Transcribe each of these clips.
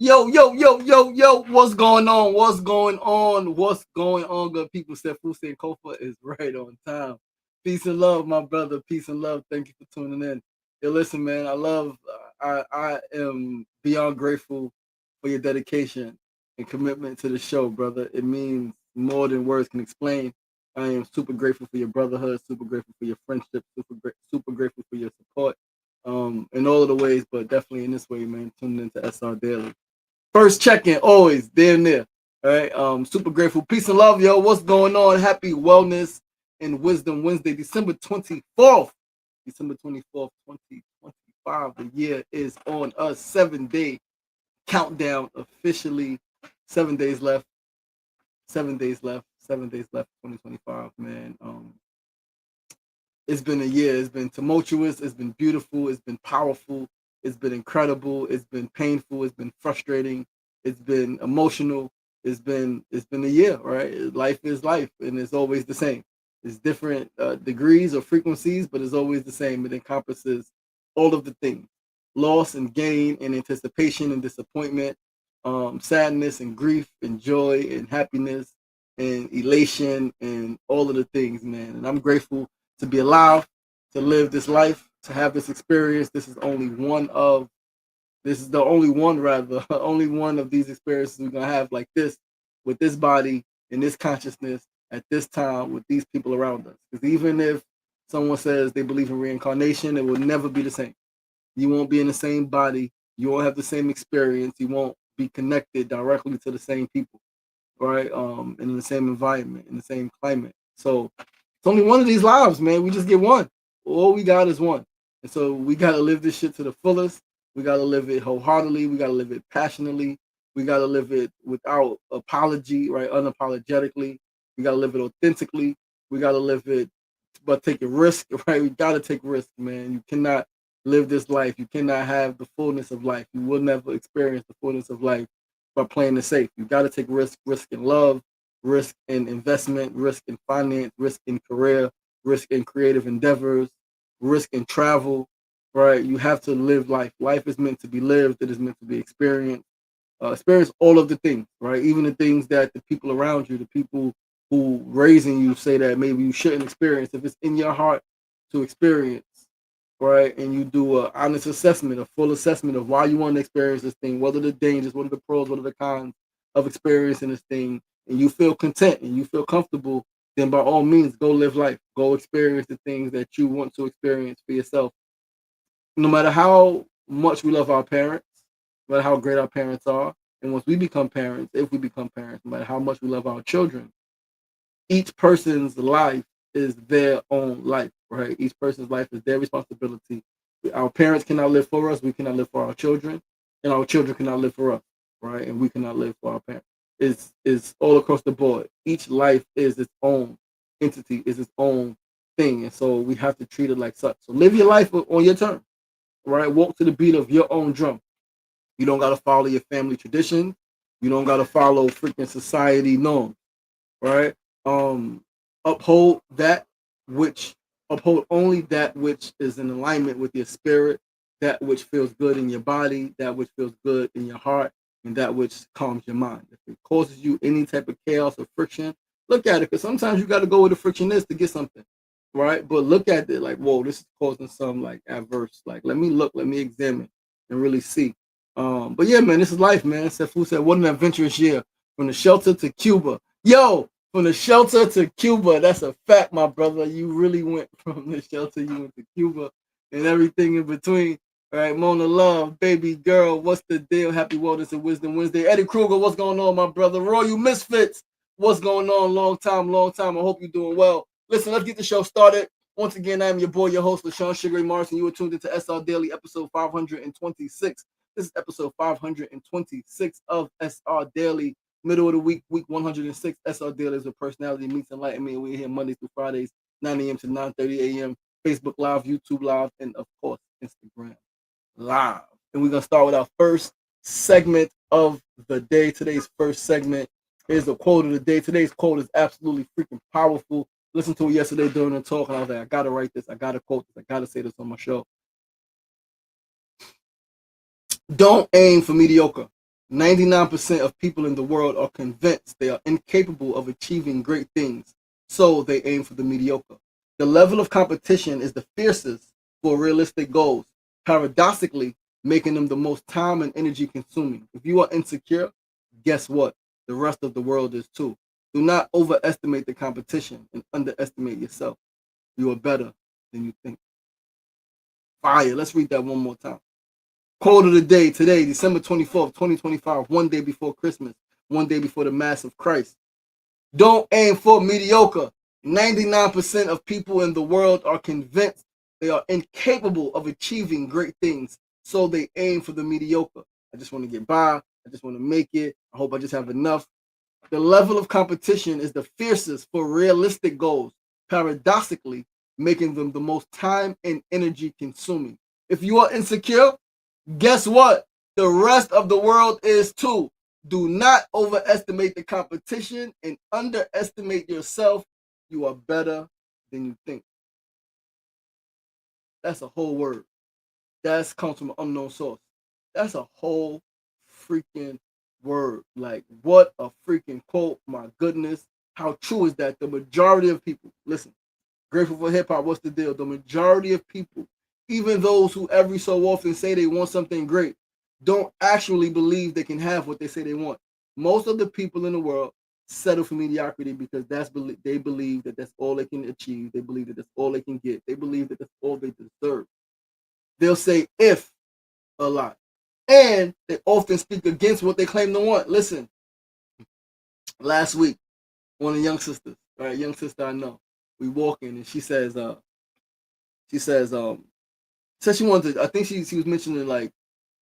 Yo, what's going on? What's going on? What's going on, good people? Steph Hussein Kofa is right on time. Peace and love, my brother. Peace and love. Thank you for tuning in. Yo, listen, man, I am beyond grateful for your dedication and commitment to the show, brother. It means more than words can explain. I am super grateful for your brotherhood, super grateful for your friendship, super grateful for your support, in all of the ways, but definitely in this way, man. Tuning into SR Daily. First check-in, always damn near. All right. Super grateful. Peace and love, yo. What's going on? Happy Wellness and Wisdom Wednesday, December 24th. December 24th, 2025. The year is on us. 7-day countdown officially. 7 days left. 7 days left. 7 days left. 2025, man. It's been a year. It's been tumultuous. It's been beautiful. It's been powerful. It's been incredible. It's been painful. It's been frustrating. It's been emotional. It's been a year, right? Life is life, and it's always the same. It's different degrees or frequencies, but it's always the same. It encompasses all of the things: loss and gain, and anticipation and disappointment, sadness and grief, and joy and happiness, and elation, and all of the things, man. And I'm grateful to be alive, to live this life, to have this experience. This is the only one, rather, only one of these experiences we're gonna have like this, with this body and this consciousness at this time with these people around us. Because even if someone says they believe in reincarnation, it will never be the same. You won't be in the same body. You won't have the same experience. You won't be connected directly to the same people, right? In the same environment, in the same climate. So it's only one of these lives, man. We just get one. All we got is one. And so we got to live this shit to the fullest. We got to live it wholeheartedly. We got to live it passionately. We got to live it without apology, right? Unapologetically. We got to live it authentically. We got to live it, but take a risk, right? We got to take risk, man. You cannot live this life. You cannot have the fullness of life. You will never experience the fullness of life by playing it safe. You got to take risk in love, risk in investment, risk in finance, risk in career, risk in creative endeavors, risk in travel, right? You have to live life. Life is meant to be lived. It is meant to be experienced. Experience all of the things, right? Even the things that the people around you, the people who raising you say that maybe you shouldn't experience. If it's in your heart to experience, right? And you do a honest assessment, a full assessment of why you want to experience this thing, what are the dangers, what are the pros, what are the cons of experiencing this thing, and you feel content and you feel comfortable, then by all means, go live life. Go experience the things that you want to experience for yourself. No matter how much we love our parents, no matter how great our parents are, and once we become parents, if we become parents, no matter how much we love our children, each person's life is their own life, right? Each person's life is their responsibility. Our parents cannot live for us. We cannot live for our children, and our children cannot live for us, right? And we cannot live for our parents. It's all across the board. Each life is its own entity, is its own thing, and so we have to treat it like such. So live your life on your terms, right? Walk to the beat of your own drum. You don't gotta follow your family tradition. You don't gotta follow freaking society norms, right? Um, uphold that which uphold only that which is in alignment with your spirit, that which feels good in your body, that which feels good in your heart, and that which calms your mind. If it causes you any type of chaos or friction, look at it, because sometimes you got to go where the friction is to get something, right? But look at it like, whoa, this is causing some like adverse. Like, let me look, let me examine, and really see. But yeah, man, this is life, man. Sefu said, what an adventurous year. From the shelter to Cuba. Yo, from the shelter to Cuba. That's a fact, my brother. You really went from the shelter, you went to Cuba and everything in between. All right, Mona Love, baby girl, what's the deal? Happy Wellness and Wisdom Wednesday. Eddie Kruger, what's going on, my brother? Royal Misfits, what's going on? Long time, long time. I hope you're doing well. Listen, let's get the show started. Once again, I am your boy, your host, LaShawn Sugar Morris, and you are tuned into SR Daily, episode 526. This is episode 526 of SR Daily, middle of the week, week 106. SR Daily is a personality meets enlightenment. We're here Mondays through Fridays, 9 a.m. to 9:30 a.m. Facebook Live, YouTube Live, and of course, Instagram Live. And we're going to start with our first segment of the day. Today's first segment is the quote of the day. Today's quote is absolutely freaking powerful. Listened to it yesterday during the talk, and I was like, I got to write this. I got to quote this. I got to say this on my show. Don't aim for mediocre. 99% of people in the world are convinced they are incapable of achieving great things, so they aim for the mediocre. The level of competition is the fiercest for realistic goals, paradoxically making them the most time and energy consuming. If you are insecure, guess what? The rest of the world is too. Do not overestimate the competition and underestimate yourself. You are better than you think. Fire. Let's read that one more time. Quote of the day today, December 24th, 2025, one day before Christmas, one day before the Mass of Christ. Don't aim for mediocre. 99% of people in the world are convinced they are incapable of achieving great things, so they aim for the mediocre. I just want to get by. I just want to make it. I hope I just have enough. The level of competition is the fiercest for realistic goals, paradoxically making them the most time and energy consuming. If you are insecure, guess what? The rest of the world is too. Do not overestimate the competition and underestimate yourself. You are better than you think. That's a whole word. That comes from an unknown source. That's a whole freaking word. Like, what a freaking quote. My goodness. How true is that? The majority of people, listen, Grateful for Hip Hop, what's the deal? The majority of people, even those who every so often say they want something great, don't actually believe they can have what they say they want. Most of the people in the world settle for mediocrity because they believe that that's all they can achieve. They believe that that's all they can get. They believe that that's all they deserve. They'll say if a lot. And they often speak against what they claim to want. Listen, last week, one of the young sisters, right, young sister I know, we walk in and she says, said she wanted to, I think she was mentioning like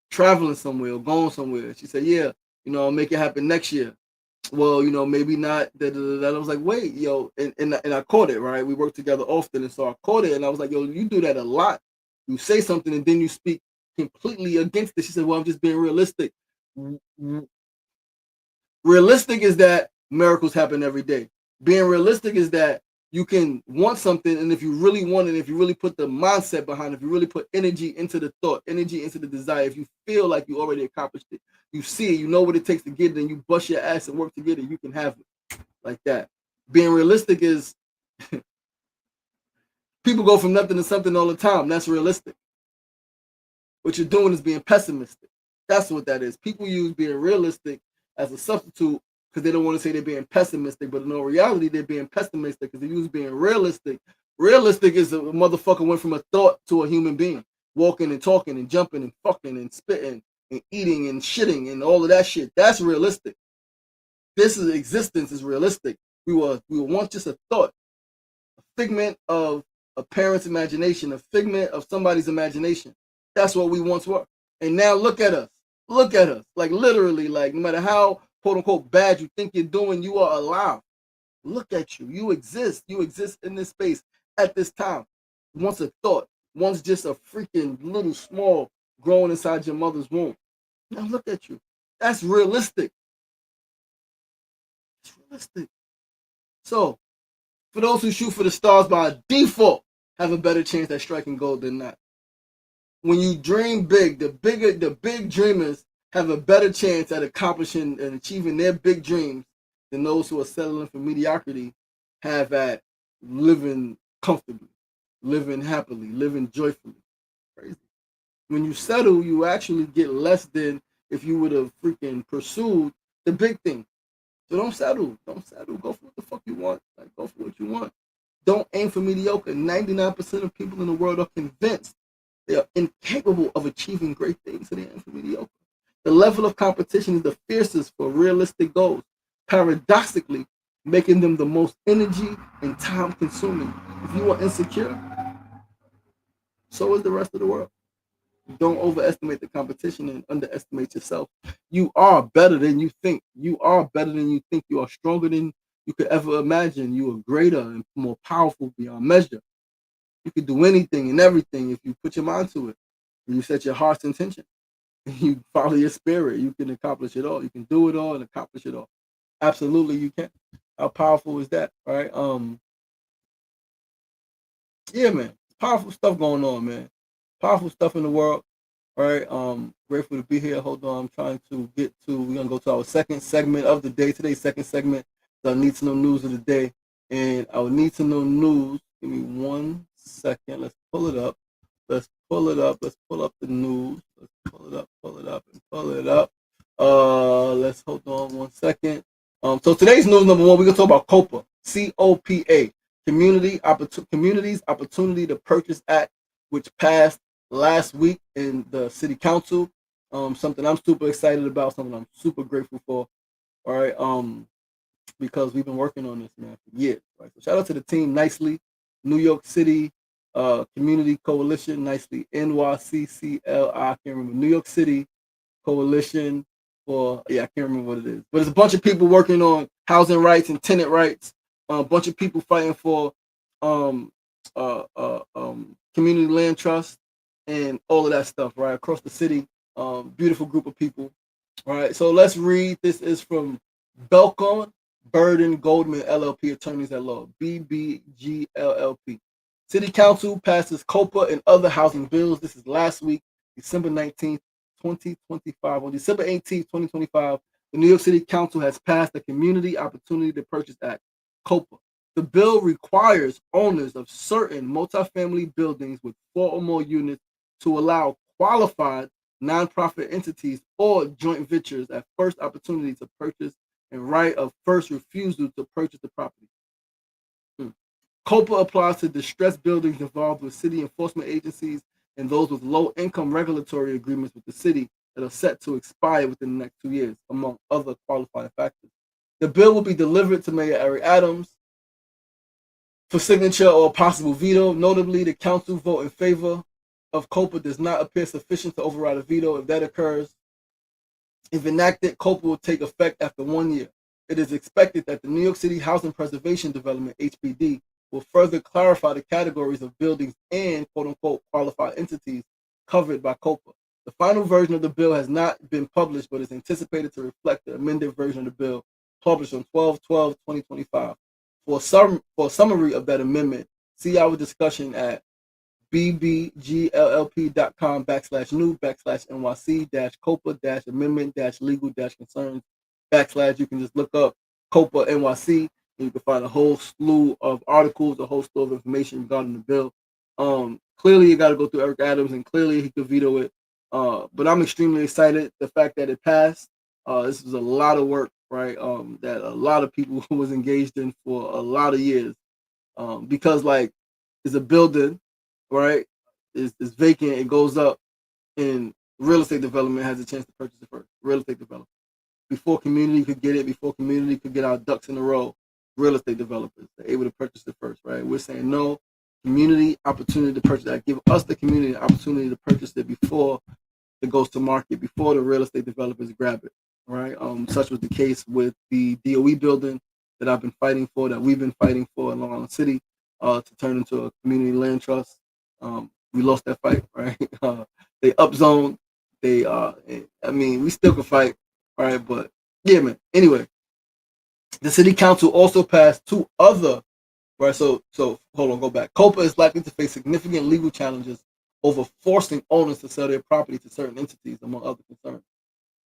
traveling somewhere or going somewhere. She said, yeah, I'll make it happen next year. Well, maybe not. I was like, wait, yo, and I caught it, right? We work together often, and so I caught it, and I was like, yo, you do that a lot. You say something, and then you speak completely against it. She said, well, I'm just being realistic. Realistic is that miracles happen every day. Being realistic is that you can want something, and if you really want it, if you really put the mindset behind it, if you really put energy into the thought, energy into the desire, if you feel like you already accomplished it, you see it, you know what it takes to get it, and you bust your ass and work to get it, you can have it like that. Being realistic is people go from nothing to something all the time. That's realistic. What you're doing is being pessimistic. That's what that is. People use being realistic as a substitute because they don't want to say they're being pessimistic, but in all reality, they're being pessimistic because they use being realistic. Realistic is a motherfucker went from a thought to a human being, walking and talking and jumping and fucking and spitting and eating and shitting and all of that shit. That's realistic. This is existence is realistic. We were once just a thought, a figment of a parent's imagination, a figment of somebody's imagination. That's what we once were. And now look at us. Look at us. Like literally, like no matter how quote unquote bad you think you're doing, you are alive. Look at you. You exist. You exist in this space at this time. Once a thought, once just a freaking little small growing inside your mother's womb. Now look at you. That's realistic. It's realistic. So, for those who shoot for the stars by default, have a better chance at striking gold than not. When you dream big, the big dreamers have a better chance at accomplishing and achieving their big dreams than those who are settling for mediocrity have at living comfortably, living happily, living joyfully. Crazy. When you settle, you actually get less than if you would have freaking pursued the big thing. So don't settle. Don't settle. Go for what the fuck you want. Like go for what you want. Don't aim for mediocre. 99% of people in the world are convinced they are incapable of achieving great things, so they aim for mediocre. The level of competition is the fiercest for realistic goals, paradoxically making them the most energy and time consuming. If you are insecure, so is the rest of the world. Don't overestimate the competition and underestimate yourself. You are better than you think. You are better than you think. You are stronger than you could ever imagine. You are greater and more powerful beyond measure. You can do anything and everything if you put your mind to it. If you set your heart's intention. You follow your spirit. You can accomplish it all. You can do it all and accomplish it all. Absolutely, you can. How powerful is that? All right. Yeah, man. Powerful stuff going on, man. Powerful stuff in the world. All right. Grateful to be here. Hold on. I'm trying to get to. We're gonna go to our second segment of the day. Today's second segment is our need to know news of the day, and our need to know news. Give me 1 second. Let's pull it up. Let's pull it up. Let's pull up the news. Let's pull it up. Pull it up and pull it up. Let's hold on 1 second. So today's news number one. We're gonna talk about COPA. COPA. Communities Opportunity to Purchase Act, which passed last week in the city council. Something I'm super excited about, something I'm super grateful for. All right. Because we've been working on this, man, for years. Right. So shout out to the team, Nicely, New York City Community Coalition, Nicely, NYCCL. I can't remember. New York City Coalition for, yeah, I can't remember what it is. But it's a bunch of people working on housing rights and tenant rights. A bunch of people fighting for um community land trust and all of that stuff, right? Across the city. Beautiful group of people. All right. So let's read. This is from Belcon, Burden, Goldman, LLP, Attorneys at Law, BBGLLP. City Council passes COPA and other housing bills. This is last week, December 19th, 2025. On December 18th, 2025, the New York City Council has passed the Community Opportunity to Purchase Act, COPA. The bill requires owners of certain multifamily buildings with 4 or more units to allow qualified nonprofit entities or joint ventures at first opportunity to purchase and right of first refusal to purchase the property. COPA applies to distressed buildings involved with city enforcement agencies and those with low income regulatory agreements with the city that are set to expire within the next 2 years, among other qualifying factors. The bill will be delivered to Mayor Eric Adams for signature or possible veto. Notably, the council vote in favor of COPA does not appear sufficient to override a veto. If that occurs, if enacted, COPA will take effect after 1 year. It is expected that the New York City Housing Preservation Development, HPD, will further clarify the categories of buildings and quote-unquote qualified entities covered by COPA. The final version of the bill has not been published, but is anticipated to reflect the amended version of the bill published on 12/12/2025. For a summary of that amendment, see our discussion at bbgllp.com/new/NYC-COPA-amendment-legal-concerns/ you can just look up COPA NYC and you can find a whole slew of articles, a whole slew of information regarding the bill. Clearly you got to go through Eric Adams and clearly he could veto it. But I'm extremely excited the fact that it passed. This was a lot of work, right? That a lot of people was engaged in for a lot of years. Because like it's a building, right? Is vacant, it goes up, and real estate development has a chance to purchase it first. Real estate development. Before community could get it, before community could get our ducks in a row, real estate developers are able to purchase it first, right? We're saying no, community opportunity to purchase that. Give us the community opportunity to purchase it before it goes to market, before the real estate developers grab it, right? Such was the case with the DOE building that I've been fighting for, that we've been fighting for in Long Island City, to turn into a community land trust. We lost that fight, right? They upzoned. I mean, we still can fight, right? But yeah, man. Anyway, the city council also passed two other, right? So hold on, go back. COPA is likely to face significant legal challenges over forcing owners to sell their property to certain entities, among other concerns.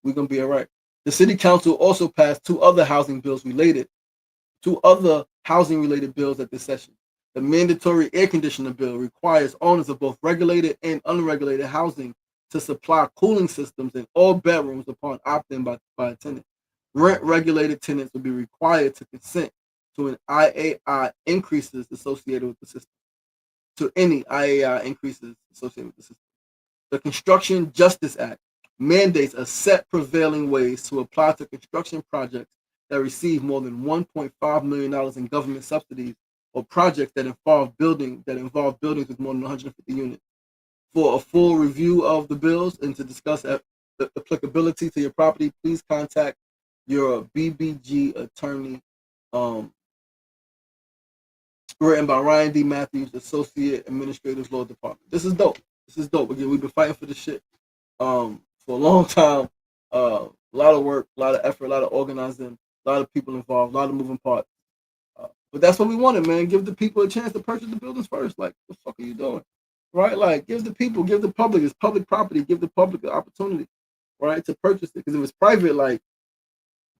We're gonna be all right. The city council also passed two other housing related bills at this session. The mandatory air conditioner bill requires owners of both regulated and unregulated housing to supply cooling systems in all bedrooms upon opt-in by a tenant. Rent regulated tenants will be required to consent to an IAI increases associated with the system. To any IAI increases associated with the system. The Construction Justice Act mandates a set prevailing wage to apply to construction projects that receive more than $1.5 million in government subsidies or projects that involve buildings with more than 150 units. For a full review of the bills and to discuss the applicability to your property, please contact your BBG attorney. Written by Ryan D. Matthews, Associate Administrative Law Department. This is dope. This is dope. Again, we've been fighting for this shit for a long time. A lot of work, a lot of effort, a lot of organizing, a lot of people involved, a lot of moving parts. But that's what we wanted, man. Give the people a chance to purchase the buildings first. Like, what the fuck are you doing? right? Like give the people, give the public, it's public property, give the public the opportunity, right, to purchase it. Because if it's private, like,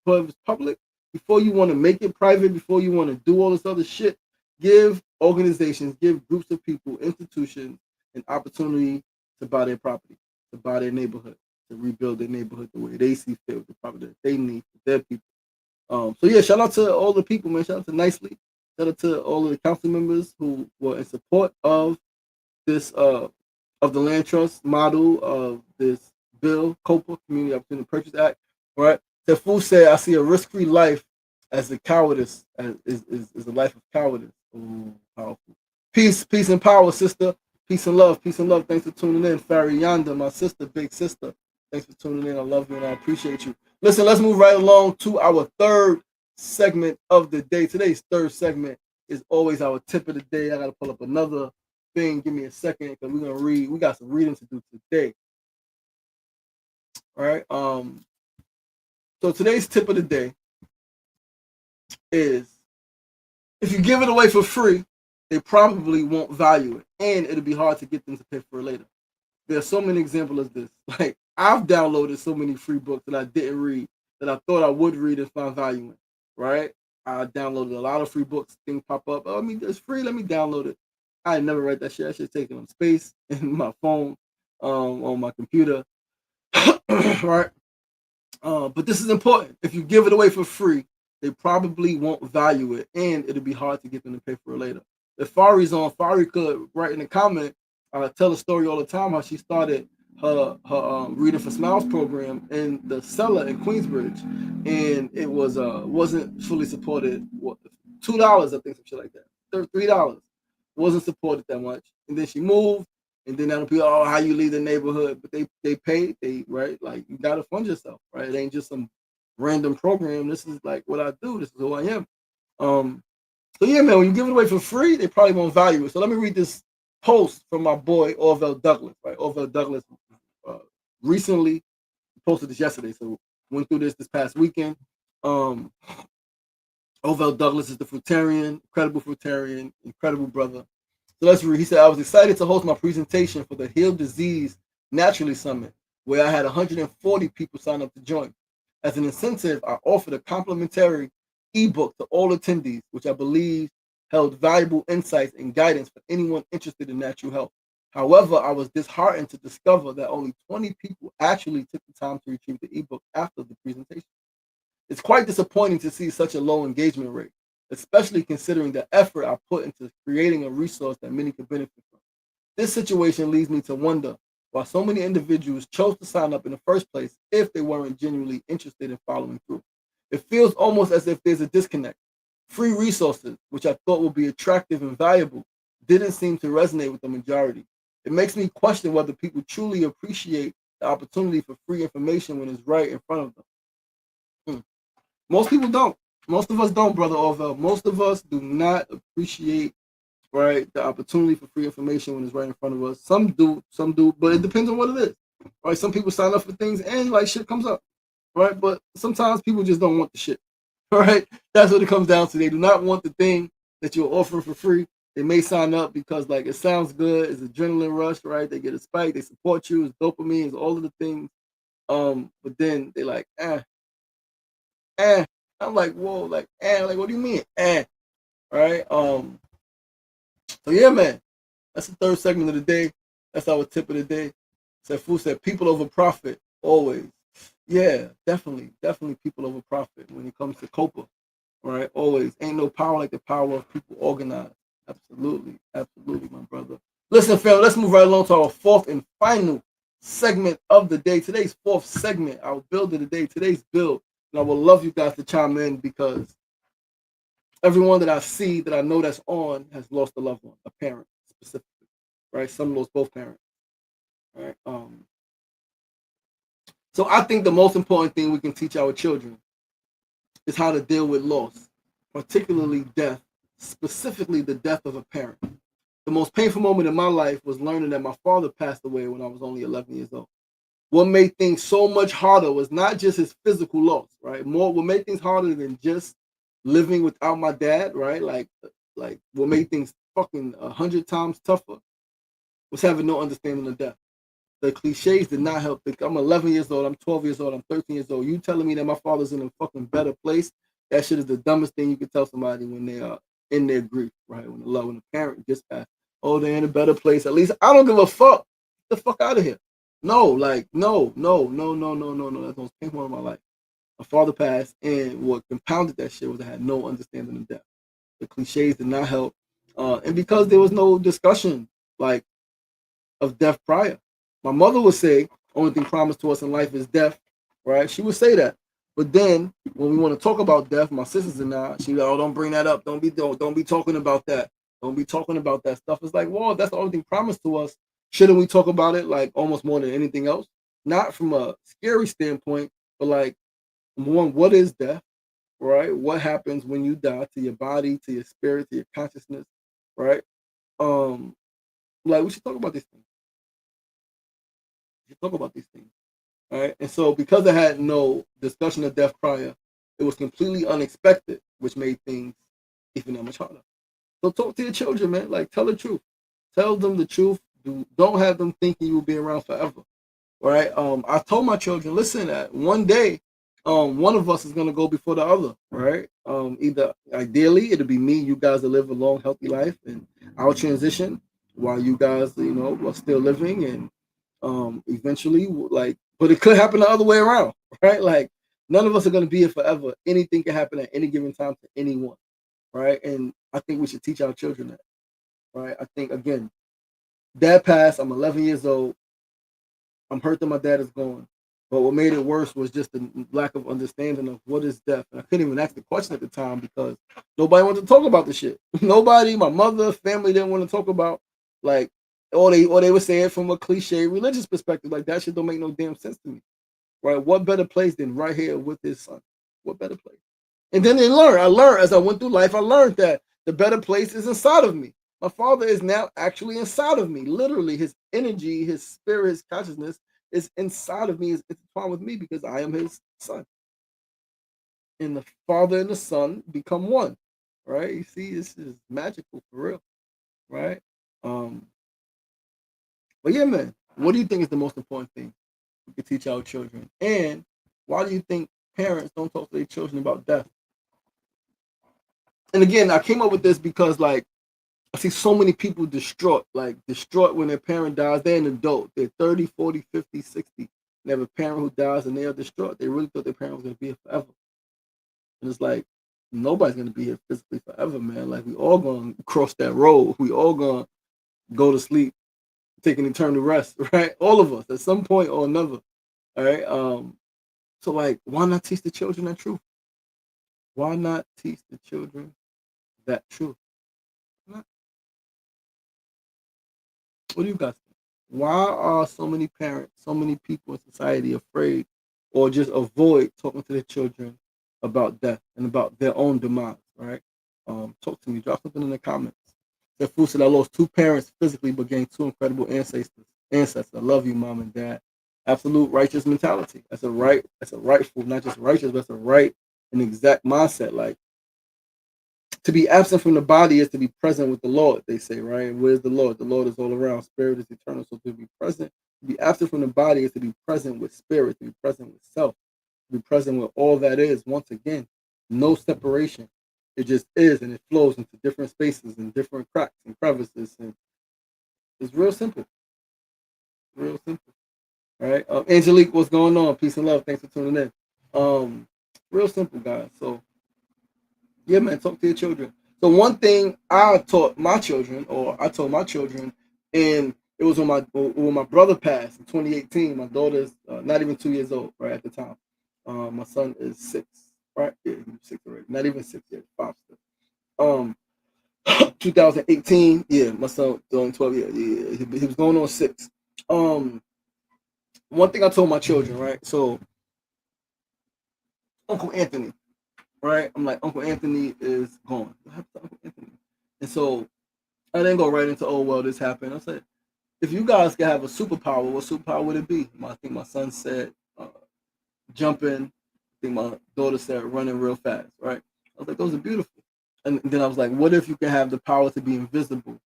but if it's public, before you want to make it private, before you want to do all this other shit, give organizations, give groups of people, institutions, an opportunity to buy their property, to buy their neighborhood, to rebuild their neighborhood the way they see fit with the property that they need for their people. So yeah, shout out to all the people, man. Shout out to Nicely. Shout out to all of the council members who were in support this of the land trust model of this bill, COPA, Community Opportunity Purchase Act. Right. The fool said, "I see a risk-free life as a cowardice, as is a life of cowardice." Ooh, powerful. Peace and power, sister. Peace and love. Peace and love. Thanks for tuning in, Farry Yonder, my sister, big sister. Thanks for tuning in. I love you and I appreciate you. Listen, let's move right along to our third segment of the day. Today's third segment is always our tip of the day. I gotta pull up another thing. Give me a second because we're gonna read. We got some reading to do today. All right. So today's tip of the day is if you give it away for free, they probably won't value it, and it'll be hard to get them to pay for it later. There's so many examples of this. Like I've downloaded so many free books that I didn't read that I thought I would read and find value in. Right? I downloaded a lot of free books. Things pop up. Oh, I mean, it's free. Let me download it. I never read that shit. I should take it on space in my phone, on my computer. Right? But this is important. If you give it away for free, they probably won't value it, and it'll be hard to get them to pay for it later. If Fari's on, Fari could write in the comment, tell a story all the time how she started her Reading for Smiles program in the cellar in Queensbridge, and it was wasn't fully supported. What, $2, I think, some shit like that. $3 wasn't supported that much, and then she moved. And then that'll be, oh, how you leave the neighborhood. But they pay, right? Like, you got to fund yourself, right? It ain't just some random program. This is like what I do. This is who I am. So, yeah, man, when you give it away for free, they probably won't value it. So let me read this post from my boy, Orville Douglas, right? Orville Douglas recently posted this yesterday. So went through this past weekend. Orville Douglas is the fruitarian, incredible brother. So let's read. He said, I was excited to host my presentation for the Heal Disease Naturally Summit, where I had 140 people sign up to join. As an incentive, I offered a complimentary ebook to all attendees, which I believe held valuable insights and guidance for anyone interested in natural health. However, I was disheartened to discover that only 20 people actually took the time to retrieve the ebook after the presentation. It's quite disappointing to see such a low engagement rate, especially considering the effort I put into creating a resource that many could benefit from. This situation leads me to wonder why so many individuals chose to sign up in the first place if they weren't genuinely interested in following through. It feels almost as if there's a disconnect. Free resources, which I thought would be attractive and valuable, didn't seem to resonate with the majority. It makes me question whether people truly appreciate the opportunity for free information when it's right in front of them. Most people don't. Most of us don't, brother Orville. Most of us do not appreciate, right, the opportunity for free information when it's right in front of us. Some do, but it depends on what it is. Right? Some people sign up for things and like shit comes up. Right? But sometimes people just don't want the shit. Right? That's what it comes down to. They do not want the thing that you're offering for free. They may sign up because like it sounds good, it's adrenaline rush, right? They get a spike, they support you, it's dopamine, it's all of the things. But then they like, I'm like, whoa, like, like, what do you mean, right? So yeah, man, that's the third segment of the day. That's our tip of the day. Fool said, people over profit always. Yeah, definitely people over profit when it comes to COPA, right? Always. Ain't no power like the power of people organized. Absolutely, my brother. Listen, fam, let's move right along to our fourth and final segment of the day. Today's fourth segment, our build of the day, today's build. And I would love you guys to chime in because everyone that I see that I know that's on has lost a loved one, a parent specifically, right? Some lost both parents, right? So I think the most important thing we can teach our children is how to deal with loss, particularly death, specifically the death of a parent. The most painful moment in my life was learning that my father passed away when I was only 11 years old. What made things so much harder was not just his physical loss, right? What made things harder than just living without my dad, right? Like what made things fucking 100 times tougher was having no understanding of death. The cliches did not help. I'm 11 years old. I'm 12 years old. I'm 13 years old. You telling me that my father's in a fucking better place? That shit is the dumbest thing you can tell somebody when they are in their grief, right? When the parent just passed. Oh, they're in a better place. At least I don't give a fuck. Get the fuck out of here. No, like no, no, no, no, no, no, no. That's the most painful of my life. My father passed, and what compounded that shit was I had no understanding of death. The cliches did not help, and because there was no discussion like of death prior. My mother would say, only thing promised to us in life is death, right? She would say that. But then when we want to talk about death, my sisters and I, she like, oh, don't bring that up. Don't be talking about that. Don't be talking about that stuff. It's like, well, that's the only thing promised to us. Shouldn't we talk about it like almost more than anything else? Not from a scary standpoint, but like one, what is death? Right? What happens when you die to your body, to your spirit, to your consciousness, right? Um, like we should talk about these things. We should talk about these things. Right? And so because I had no discussion of death prior, it was completely unexpected, which made things even that much harder. So talk to your children, man. Like tell the truth. Tell them the truth. Don't have them thinking you will be around forever. Right? I told my children, listen, one day, one of us is gonna go before the other, right? Either ideally it'll be me, you guys will live a long, healthy life, and I'll transition while you guys, are still living, and eventually, like, but it could happen the other way around, right? Like, none of us are gonna be here forever. Anything can happen at any given time to anyone, right? And I think we should teach our children that, right? I think again, dad passed. I'm 11 years old. I'm hurt that my dad is gone. But what made it worse was just the lack of understanding of what is death. And I couldn't even ask the question at the time because nobody wanted to talk about the shit. Nobody, my mother, family didn't want to talk about like or they would say it from a cliche religious perspective. Like that shit don't make no damn sense to me. Right? What better place than right here with his son? What better place? And then I learned as I went through life, I learned that the better place is inside of me. My father is now actually inside of me. Literally, his energy, his spirit, his consciousness is inside of me, is intertwined with me because I am his son. And the father and the son become one. Right? You see, this is magical for real. Right? Um, but yeah, man, what do you think is the most important thing we can teach our children? And why do you think parents don't talk to their children about death? And again, I came up with this because like I see so many people distraught, like distraught when their parent dies. They're an adult. They're 30, 40, 50, 60. They have a parent who dies and they are distraught. They really thought their parent was going to be here forever. And it's like, nobody's going to be here physically forever, man. Like, we all going to cross that road. We all going to go to sleep, take an eternal rest, right? All of us at some point or another. All right. So, like, why not teach the children that truth? Why not teach the children that truth? What do you guys think? Why are so many parents, so many people in society afraid or just avoid talking to their children about death and about their own demise, right? Talk to me. Drop something in the comments. The fool said I lost two parents physically but gained two incredible ancestors. Ancestors. I love you, mom and dad. Absolute righteous mentality. That's a rightful, not just righteous, but that's a right and exact mindset. Like to be absent from the body is to be present with the Lord, they say, right? And where's the Lord? The Lord is all around. Spirit is eternal. So to be present, to be absent from the body is to be present with spirit, to be present with self, to be present with all that is. Once again, no separation. It just is, and it flows into different spaces and different cracks and crevices. And it's real simple. Real simple. All right. Angelique, what's going on? Peace and love. Thanks for tuning in. Real simple, guys. So yeah, man, talk to your children. So one thing I taught my children, or I told my children, and it was when my brother passed in 2018. My daughter's not even 2 years old, right at the time. My son is six, right? Yeah, he's six already. Not even six yet, five still. 2018. Yeah, my son doing 12. Yeah, he was going on six. Um, One thing I told my children, right? So Uncle Anthony, right? I'm like, Uncle Anthony is gone. What happened to Uncle Anthony? And so I didn't go right into, oh, well, this happened. I said, if you guys could have a superpower, what superpower would it be? I think my son said jumping. I think my daughter said running real fast, right? I was like, those are beautiful. And then I was like, what if you can have the power to be invisible?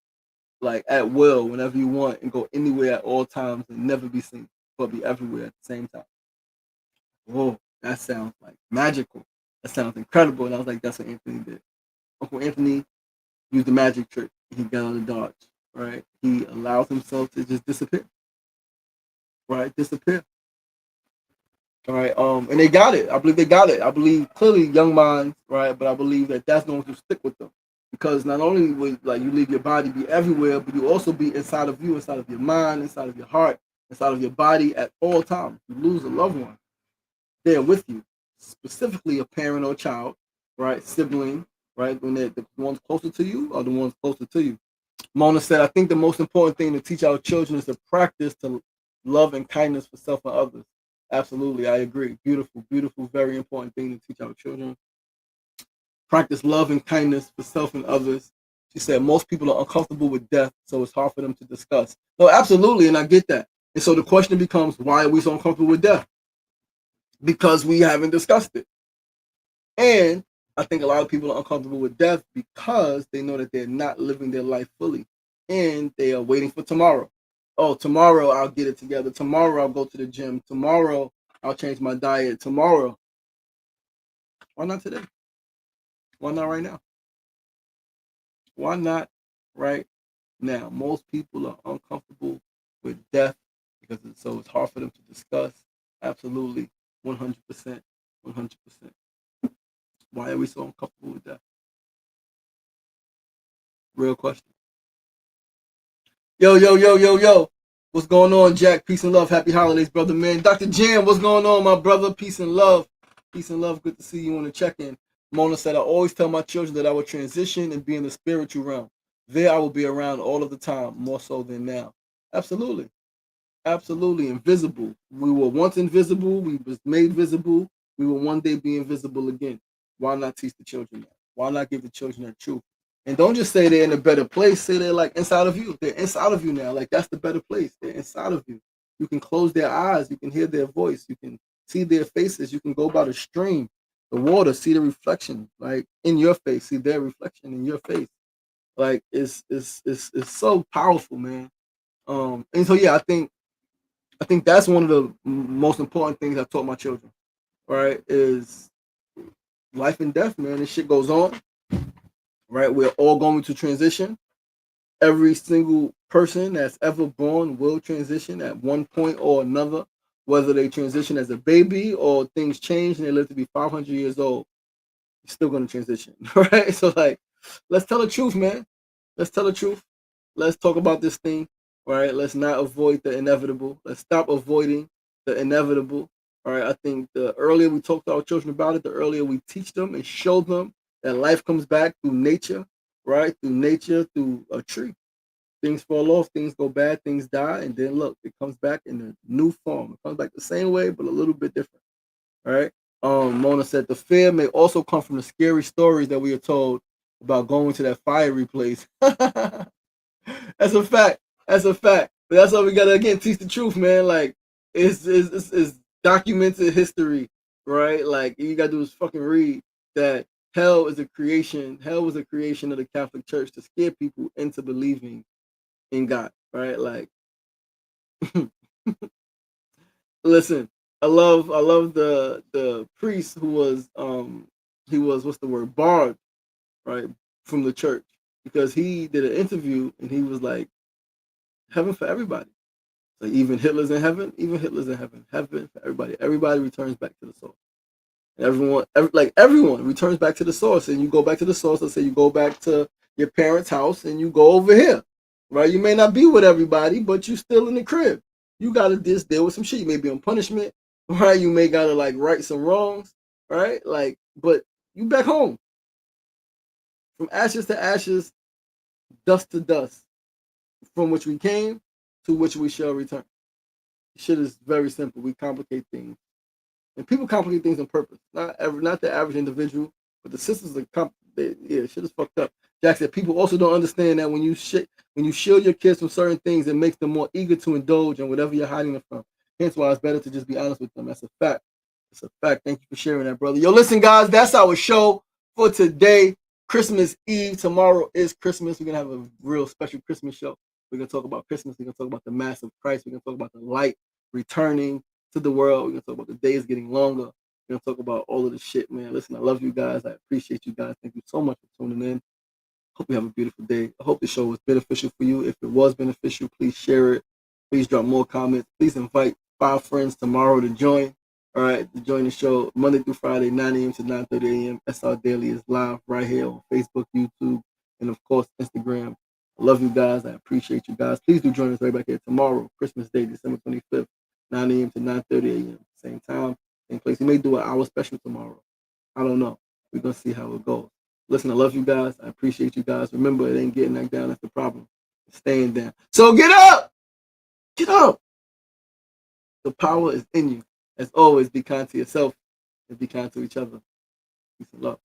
like at will, whenever you want, and go anywhere at all times and never be seen, but be everywhere at the same time. Whoa, that sounds like magical. That sounds incredible. And I was like, that's what Anthony did. Uncle Anthony used the magic trick. He got on the dodge, right? He allows himself to just disappear, right? Disappear. All right. And they got it. I believe they got it. I believe clearly young minds, right? But I believe that that's going to stick with them because not only would like you leave your body be everywhere, but you also be inside of you, inside of your mind, inside of your heart, inside of your body at all times. You lose a loved one, they're with you, specifically a parent or a child, right? Sibling, right? When they're the ones closer to you or the ones closer to you. Mona said, I think the most important thing to teach our children is to practice to love and kindness for self and others. Absolutely, I agree. Beautiful, beautiful, very important thing to teach our children. Practice love and kindness for self and others. She said most people are uncomfortable with death, so it's hard for them to discuss. No, absolutely, and I get that. And so the question becomes, why are we so uncomfortable with death? Because we haven't discussed it. And I think a lot of people are uncomfortable with death because they know that they're not living their life fully and they are waiting for tomorrow. Oh, tomorrow I'll get it together. Tomorrow I'll go to the gym. Tomorrow I'll change my diet. Tomorrow. Why not today? Why not right now? Why not right now? Most people are uncomfortable with death because it's hard for them to discuss. Absolutely. 100%. 100%. Why are we so uncomfortable with that? Real question. Yo, yo, yo, yo, yo. What's going on, Jack? Peace and love. Happy holidays, brother, man. Dr. Jam, what's going on, my brother? Peace and love. Peace and love. Good to see you on the check-in. Mona said, I always tell my children that I will transition and be in the spiritual realm. There I will be around all of the time, more so than now. Absolutely. Absolutely. Invisible. We were once invisible. We was made visible. We will one day be invisible again. Why not teach the children that? Why not give the children that truth? And don't just say they're in a better place. Say they're like inside of you. They're inside of you now. Like that's the better place. They're inside of you. You can close their eyes. You can hear their voice. You can see their faces. You can go by the stream, the water, see the reflection, like in your face. See their reflection in your face. Like it's so powerful, man. And so yeah, I think that's one of the most important things I taught my children. Right, is life and death, man. This shit goes on. Right, we're all going to transition. Every single person that's ever born will transition at one point or another, whether they transition as a baby or things change and they live to be 500 years old. You're still going to transition, right? So, like, let's tell the truth, man. Let's tell the truth. Let's talk about this thing, right? Let's not avoid the inevitable. Let's stop avoiding the inevitable. All right. I think the earlier we talk to our children about it, the earlier we teach them and show them that life comes back through nature, right? Through nature, through a tree. Things fall off, things go bad, things die, and then look, it comes back in a new form. It comes back the same way, but a little bit different. All right. Mona said the fear may also come from the scary stories that we are told about going to that fiery place. That's a fact. That's a fact. But that's why we gotta again teach the truth, man. Like it's documented history, right? Like you gotta do is fucking read that hell is a creation. Hell was a creation of the Catholic Church to scare people into believing in God, right? Like, listen, I love the priest who was he was what's the word barred, right, from the church because he did an interview and he was like, heaven for everybody. Like even Hitler's in heaven, even Hitler's in heaven. Heaven for everybody. Everybody returns back to the source. Everyone returns back to the source, and you go back to the source. Let's say you go back to your parents' house, and you go over here, right? You may not be with everybody, but you still in the crib. You gotta just deal with some shit. You may be on punishment, right? You may gotta like right some wrongs, right? Like, but you back home, from ashes to ashes, dust to dust, from which we came, to which we shall return. Shit is very simple. We complicate things. And people complicate things on purpose. Not the average individual, but the systems are shit is fucked up. Jack said people also don't understand that when you shield your kids from certain things, it makes them more eager to indulge in whatever you're hiding them from. Hence why it's better to just be honest with them. That's a fact. It's a fact. Thank you for sharing that, brother. Yo, listen, guys, that's our show for today. Christmas Eve. Tomorrow is Christmas. We're going to have a real special Christmas show. We're going to talk about Christmas. We're going to talk about the mass of Christ. We're going to talk about the light returning to the world. We're going to talk about the days getting longer. We're going to talk about all of the shit, man. Listen, I love you guys. I appreciate you guys. Thank you so much for tuning in. Hope you have a beautiful day. I hope the show was beneficial for you. If it was beneficial, please share it. Please drop more comments. Please invite 5 friends tomorrow to join. All right, to join the show Monday through Friday, 9 a.m. to 9:30 a.m. SR Daily is live right here on Facebook, YouTube, and of course Instagram. I love you guys. I appreciate you guys. Please do join us right back here tomorrow, Christmas Day, December 25th, 9 a.m. to 9:30 a.m. Same time, same place. We may do an hour special tomorrow. I don't know. We're gonna see how it goes. Listen, I love you guys. I appreciate you guys. Remember, it ain't getting knocked down. That's the problem. It's staying down. So get up! Get up! The power is in you. As always, be kind to yourself and be kind to each other. Peace and love.